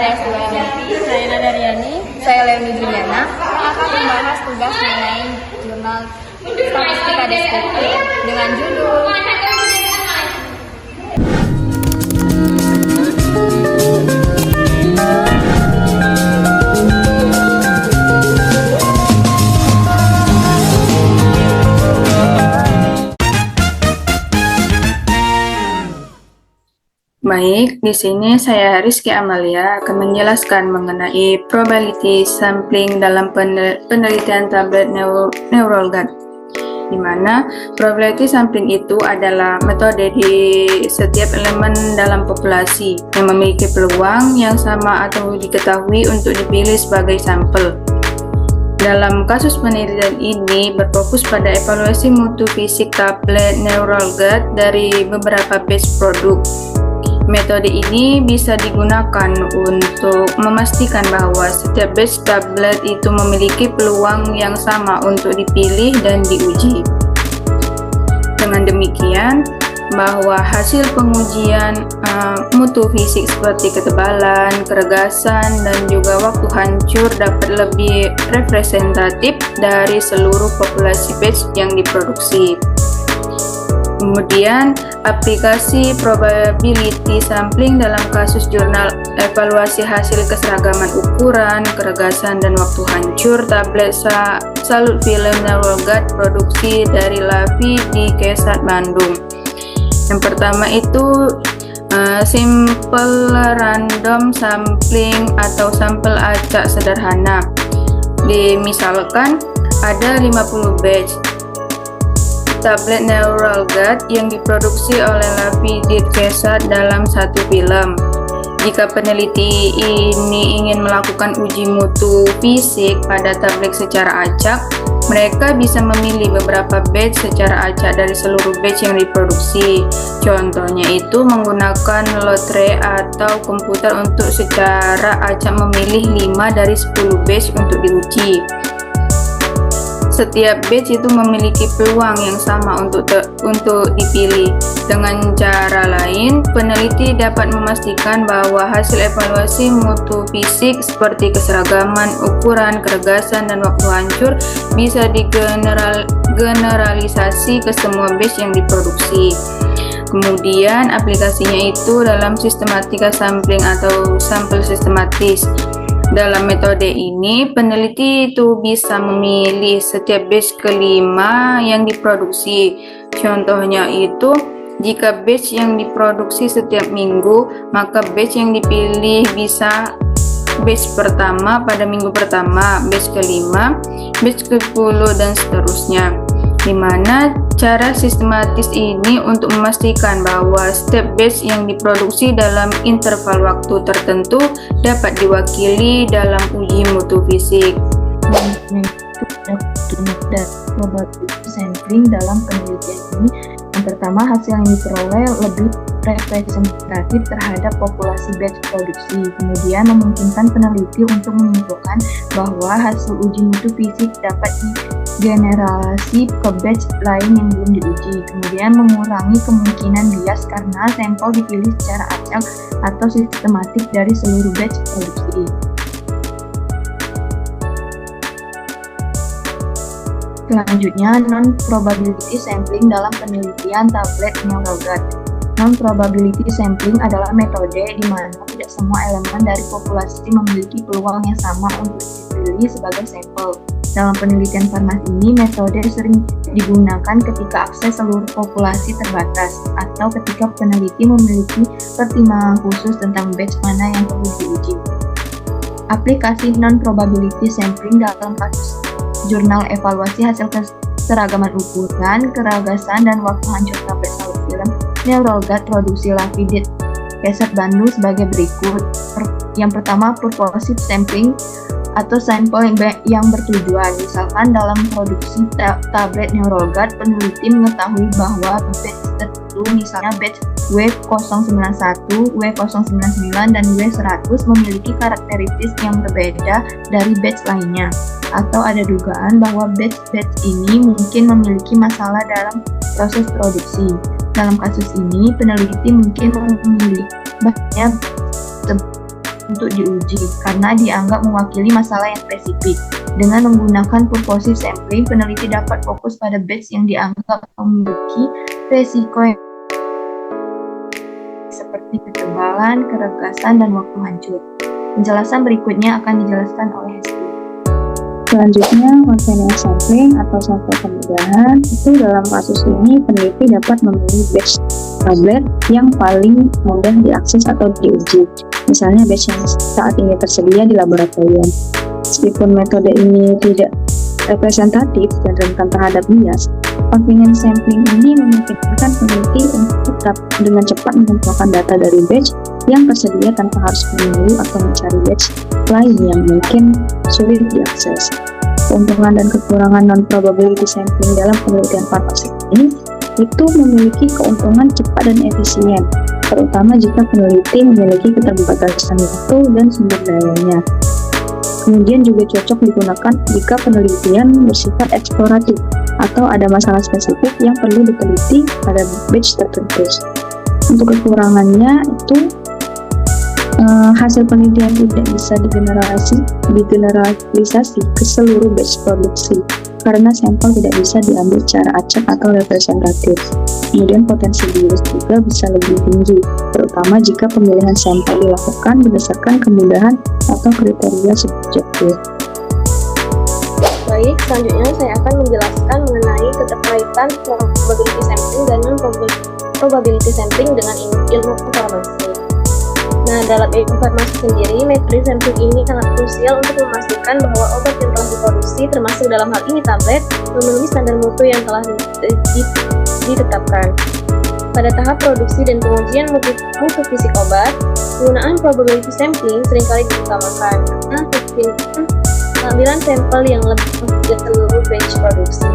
Saya Nadaryani. Saya Leoni Juliana. Yang akan membahas tugas mengenai jurnal statistika deskriptif dengan judul Baik, di sini saya Rizky Amalia akan menjelaskan mengenai probability sampling dalam penelitian tablet neural gut, di mana probability sampling itu adalah metode di setiap elemen dalam populasi yang memiliki peluang yang sama atau diketahui untuk dipilih sebagai sampel. Dalam kasus penelitian ini berfokus pada evaluasi mutu fisik tablet neural gut dari beberapa batch produk. Metode ini bisa digunakan untuk memastikan bahwa setiap batch tablet itu memiliki peluang yang sama untuk dipilih dan diuji. Dengan demikian, bahwa hasil pengujian mutu fisik seperti ketebalan, keregasan, dan juga waktu hancur dapat lebih representatif dari seluruh populasi batch yang diproduksi. Kemudian, aplikasi probability sampling dalam kasus jurnal evaluasi hasil keseragaman ukuran, keregasan, dan waktu hancur tablet salut film neural gut produksi dari LAVI di KESAT Bandung. Yang pertama itu simple random sampling atau sampel acak sederhana. Misalkan ada 50 batch tablet neural gut yang diproduksi oleh LAVI di KESAT dalam satu film. Jika peneliti ini ingin melakukan uji mutu fisik pada tablet secara acak, mereka bisa memilih beberapa batch secara acak dari seluruh batch yang diproduksi. Contohnya itu menggunakan lotre atau komputer untuk secara acak memilih 5 dari 10 batch untuk diuji. Setiap batch itu memiliki peluang yang sama untuk dipilih. Dengan cara lain, peneliti dapat memastikan bahwa hasil evaluasi mutu fisik seperti keseragaman, ukuran, keregasan, dan waktu hancur bisa digeneralisasi ke semua batch yang diproduksi. Kemudian aplikasinya itu dalam sistematika sampling atau sampel sistematis. Dalam metode ini, peneliti itu bisa memilih setiap batch kelima yang diproduksi. Contohnya itu, jika batch yang diproduksi setiap minggu, maka batch yang dipilih bisa batch pertama pada minggu pertama, batch kelima, batch ke-10, dan seterusnya. Di mana cara sistematis ini untuk memastikan bahwa setiap batch yang diproduksi dalam interval waktu tertentu dapat diwakili dalam uji mutu fisik. Dan probability sampling dalam penelitian ini, yang pertama, hasil yang diperoleh lebih representatif terhadap populasi batch produksi. Kemudian memungkinkan peneliti untuk menyimpulkan bahwa hasil uji mutu fisik dapat digeneralisasi ke batch lain yang belum diuji. Kemudian mengurangi kemungkinan bias karena sampel dipilih secara acak atau sistematik dari seluruh batch produksi. Selanjutnya, non-probability sampling dalam penelitian tablet neural gut. Non-probability sampling adalah metode di mana tidak semua elemen dari populasi memiliki peluang yang sama untuk dipilih sebagai sampel. Dalam penelitian farmasi ini, metode sering digunakan ketika akses seluruh populasi terbatas atau ketika peneliti memiliki pertimbangan khusus tentang batch mana yang perlu diuji. Aplikasi non-probability sampling dalam kasus jurnal evaluasi hasil keseragaman ukuran, keregasan, dan waktu hancur tablet salut film neural gut produksi LAVI di KESAT Bandung sebagai berikut. Yang pertama, purposive sampling atau sampel yang bertujuan. Misalkan dalam produksi tablet neural gut, peneliti mengetahui bahwa batch tertentu, misalnya batch W091, W099, dan W100 memiliki karakteristik yang berbeda dari batch lainnya. Atau ada dugaan bahwa batch ini mungkin memiliki masalah dalam proses produksi. Dalam kasus ini, peneliti mungkin memilih banyak untuk diuji karena dianggap mewakili masalah yang spesifik. Dengan menggunakan purposive sampling, peneliti dapat fokus pada batch yang dianggap memiliki resiko yang seperti ketebalan, keregasan, dan waktu hancur. Penjelasan berikutnya akan dijelaskan oleh Hesti. Selanjutnya, convenience sampling atau sampel kemudahan. Itu dalam kasus ini peneliti dapat memilih batch tablet yang paling mudah diakses atau diuji. Misalnya batch yang saat ini tersedia di laboratorium. Meskipun metode ini tidak representatif dan rentan terhadap bias, convenience sampling ini memungkinkan peneliti untuk dengan cepat mengumpulkan data dari batch yang tersedia tanpa harus menunggu atau mencari batch lain yang mungkin sulit diakses. Keuntungan dan kekurangan non-probability sampling dalam penelitian farmasik ini itu memiliki keuntungan cepat dan efisien, terutama jika peneliti memiliki keterbatasan waktu dan sumber dayanya. Kemudian juga cocok digunakan jika penelitian bersifat eksploratif atau ada masalah spesifik yang perlu diteliti pada batch tertentu. Untuk kekurangannya itu hasil penelitian tidak bisa digeneralisasi ke seluruh batch produksi karena sampel tidak bisa diambil secara acak atau representatif. Kemudian potensi bias juga bisa lebih tinggi, terutama jika pemilihan sampel dilakukan berdasarkan kemudahan atau kriteria subjektif. Baik, selanjutnya saya akan menjelaskan mengenai keterkaitan probability sampling dan non-probability sampling dengan ilmu farmasi. Nah, dalam ilmu farmasi sendiri, metode sampling ini sangat krusial untuk memastikan bahwa obat yang telah diproduksi, termasuk dalam hal ini tablet, memenuhi standar mutu yang telah ditetapkan. Pada tahap produksi dan pengujian mutu fisik obat, penggunaan probability sampling seringkali diutamakan karena pengambilan sampel yang lebih dari seluruh batch produksi.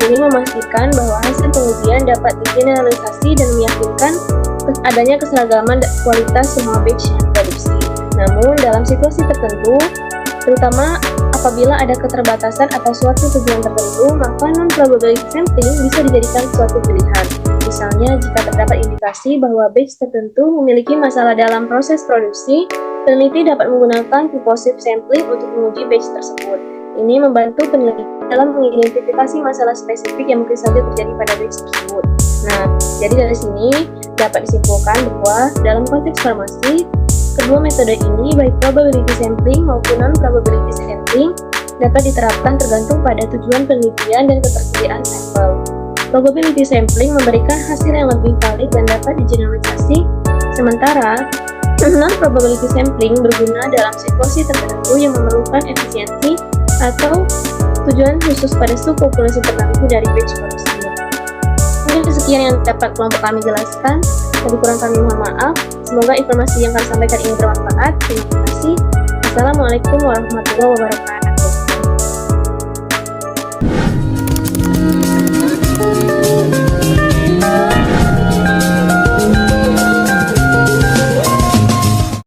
Ini memastikan bahwa hasil pengujian dapat digeneralisasi dan meyakinkan adanya keseragaman kualitas semua batch yang diproduksi. Namun, dalam situasi tertentu, terutama apabila ada keterbatasan atau suatu tujuan tertentu, maka non-probability sampling bisa dijadikan suatu pilihan. Misalnya, jika terdapat indikasi bahwa batch tertentu memiliki masalah dalam proses produksi, peneliti dapat menggunakan purposive sampling untuk menguji batch tersebut. Ini membantu peneliti dalam mengidentifikasi masalah spesifik yang mungkin saja terjadi pada batch tersebut. Nah, jadi dari sini dapat disimpulkan bahwa dalam konteks farmasi, kedua metode ini, baik probability sampling maupun non-probability sampling, dapat diterapkan tergantung pada tujuan penelitian dan ketersediaan sampel. Probability sampling memberikan hasil yang lebih valid dan dapat digeneralisasi, sementara non-probability sampling berguna dalam situasi tertentu yang memerlukan efisiensi atau tujuan khusus pada subpopulasi tertentu dari batch produksi. Mungkin sekian yang dapat kelompok kami jelaskan. Lebih kurang kami mohon maaf. Semoga informasi yang kami sampaikan ini bermanfaat. Terima kasih. Assalamualaikum warahmatullahi wabarakatuh.